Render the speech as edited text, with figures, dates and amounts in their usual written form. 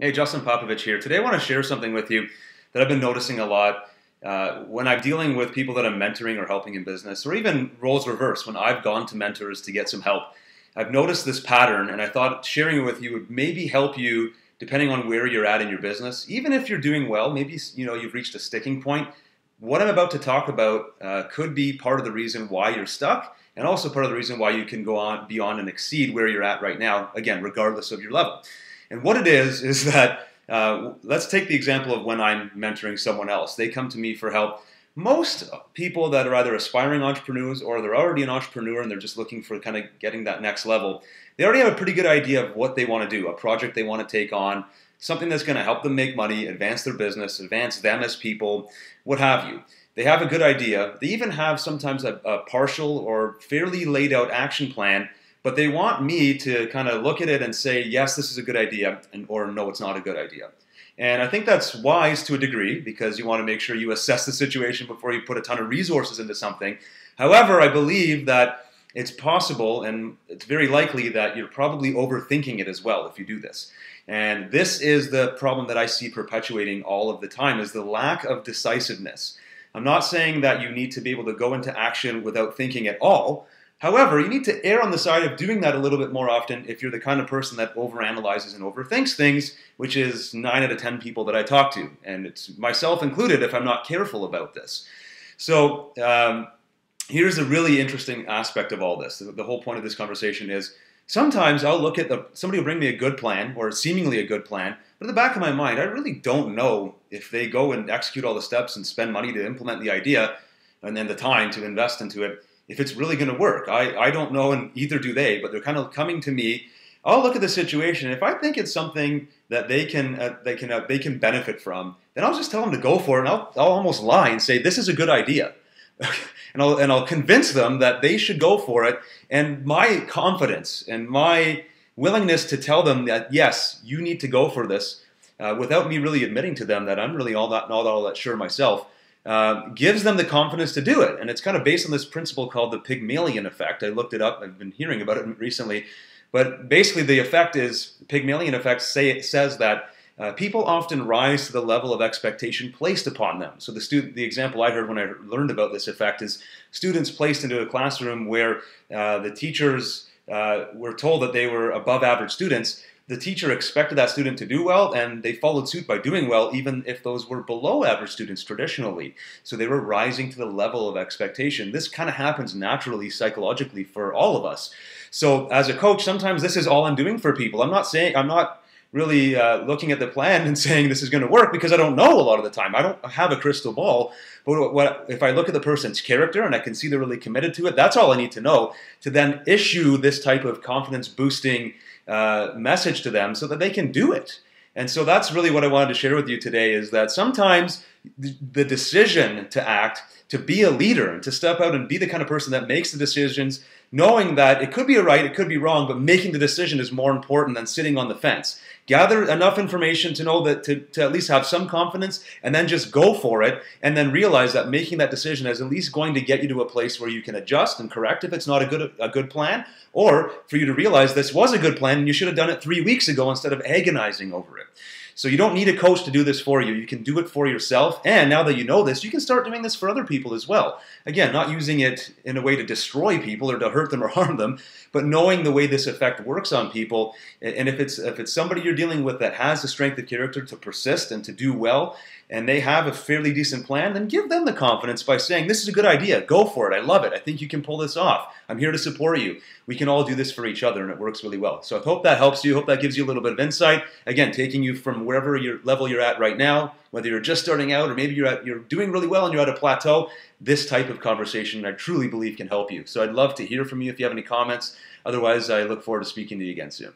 Hey, Justin Popovich here. Today I want to share something with you that I've been noticing a lot when I'm dealing with people that I'm mentoring or helping in business, or even roles reverse when I've gone to mentors to get some help. I've noticed this pattern, and I thought sharing it with you would maybe help you depending on where you're at in your business. Even if you're doing well, maybe you've reached a sticking point. What I'm about to talk about could be part of the reason why you're stuck, and also part of the reason why you can go on beyond and exceed where you're at right now. Again, regardless of your level. And what it is that let's take the example of when I'm mentoring someone else. They come to me for help. Most people that are either aspiring entrepreneurs or they're already an entrepreneur and they're just looking for kind of getting that next level, they already have a pretty good idea of what they want to do, a project they want to take on, something that's going to help them make money, advance their business, advance them as people, what have you. They have a good idea. They even have sometimes a partial or fairly laid out action plan, but they want me to kind of look at it and say, yes, this is a good idea, or no, it's not a good idea. And I think that's wise to a degree because you want to make sure you assess the situation before you put a ton of resources into something. However, I believe that it's possible and it's very likely that you're probably overthinking it as well if you do this. And this is the problem that I see perpetuating all of the time, is the lack of decisiveness. I'm not saying that you need to be able to go into action without thinking at all. However, you need to err on the side of doing that a little bit more often if you're the kind of person that overanalyzes and overthinks things, which is 9 out of 10 people that I talk to, and it's myself included if I'm not careful about this. So here's a really interesting aspect of all this. The whole point of this conversation is sometimes I'll look at somebody will bring me a good plan or seemingly a good plan, but in the back of my mind, I really don't know if they go and execute all the steps and spend money to implement the idea and then the time to invest into it, if it's really going to work. I don't know, and either do they, but they're kind of coming to me. I'll look at the situation. If I think it's something that they can benefit from, then I'll just tell them to go for it, and I'll almost lie and say, this is a good idea. and I'll convince them that they should go for it, and my confidence and my willingness to tell them that, yes, you need to go for this, without me really admitting to them that I'm really not all that sure myself, gives them the confidence to do it. And it's kind of based on this principle called the Pygmalion effect. I looked it up. I've been hearing about it recently. But basically the effect is, Pygmalion effect says that people often rise to the level of expectation placed upon them. So the example I heard when I learned about this effect is students placed into a classroom where the teachers were told that they were above average students. The teacher expected that student to do well, and they followed suit by doing well, even if those were below average students traditionally. So they were rising to the level of expectation. This kind of happens naturally, psychologically, for all of us. So as a coach, sometimes this is all I'm doing for people. I'm not really looking at the plan and saying this is going to work, because I don't know a lot of the time. I don't have a crystal ball. But if I look at the person's character and I can see they're really committed to it, that's all I need to know to then issue this type of confidence-boosting message to them so that they can do it. And so that's really what I wanted to share with you today, is that sometimes the decision to act, to be a leader, and to step out and be the kind of person that makes the decisions, knowing that it could be right, it could be wrong, but making the decision is more important than sitting on the fence. Gather enough information to know that to at least have some confidence, and then just go for it, and then realize that making that decision is at least going to get you to a place where you can adjust and correct if it's not a good plan, or for you to realize this was a good plan and you should have done it 3 weeks ago instead of agonizing over it. So you don't need a coach to do this for you. You can do it for yourself. And now that you know this, you can start doing this for other people as well. Again, not using it in a way to destroy people or to hurt them or harm them, but knowing the way this effect works on people. And if it's somebody you're dealing with that has the strength of character to persist and to do well, and they have a fairly decent plan, then give them the confidence by saying, this is a good idea, go for it, I love it, I think you can pull this off, I'm here to support you. We can all do this for each other, and it works really well. So I hope that helps you, hope that gives you a little bit of insight. Again, taking you from wherever level you're at right now, whether you're just starting out or maybe you're doing really well and you're at a plateau, this type of conversation I truly believe can help you. So I'd love to hear from you if you have any comments. Otherwise, I look forward to speaking to you again soon.